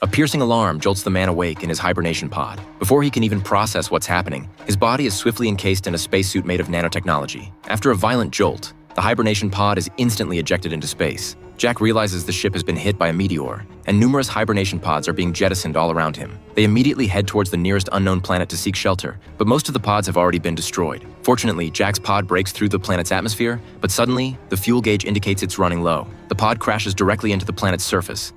A piercing alarm jolts the man awake in his hibernation pod. Before he can even process what's happening, his body is swiftly encased in a spacesuit made of nanotechnology. After a violent jolt, the hibernation pod is instantly ejected into space. Jack realizes the ship has been hit by a meteor, and numerous hibernation pods are being jettisoned all around him. They immediately head towards the nearest unknown planet to seek shelter, but most of the pods have already been destroyed. Fortunately, Jack's pod breaks through the planet's atmosphere, but suddenly, the fuel gauge indicates it's running low. The pod crashes directly into the planet's surface.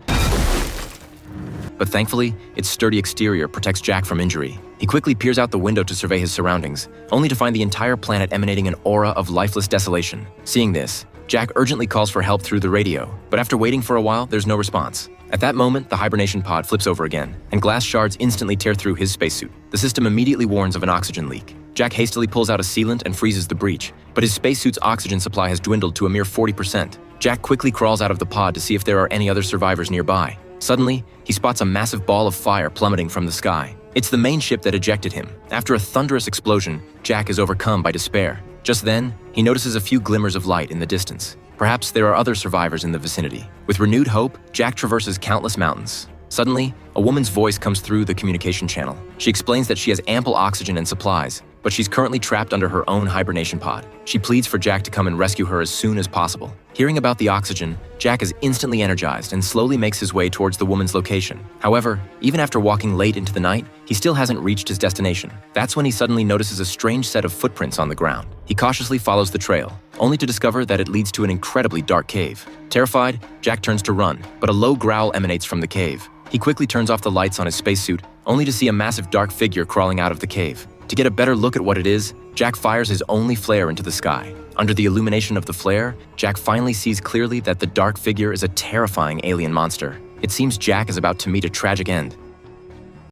But thankfully, its sturdy exterior protects Jack from injury. He quickly peers out the window to survey his surroundings, only to find the entire planet emanating an aura of lifeless desolation. Seeing this, Jack urgently calls for help through the radio, but after waiting for a while, there's no response. At that moment, the hibernation pod flips over again, and glass shards instantly tear through his spacesuit. The system immediately warns of an oxygen leak. Jack hastily pulls out a sealant and freezes the breach, but his spacesuit's oxygen supply has dwindled to a mere 40%. Jack quickly crawls out of the pod to see if there are any other survivors nearby. Suddenly, he spots a massive ball of fire plummeting from the sky. It's the main ship that ejected him. After a thunderous explosion, Jack is overcome by despair. Just then, he notices a few glimmers of light in the distance. Perhaps there are other survivors in the vicinity. With renewed hope, Jack traverses countless mountains. Suddenly, a woman's voice comes through the communication channel. She explains that she has ample oxygen and supplies, but she's currently trapped under her own hibernation pod. She pleads for Jack to come and rescue her as soon as possible. Hearing about the oxygen, Jack is instantly energized and slowly makes his way towards the woman's location. However, even after walking late into the night, he still hasn't reached his destination. That's when he suddenly notices a strange set of footprints on the ground. He cautiously follows the trail, only to discover that it leads to an incredibly dark cave. Terrified, Jack turns to run, but a low growl emanates from the cave. He quickly turns off the lights on his spacesuit, only to see a massive dark figure crawling out of the cave. To get a better look at what it is, Jack fires his only flare into the sky. Under the illumination of the flare, Jack finally sees clearly that the dark figure is a terrifying alien monster. It seems Jack is about to meet a tragic end.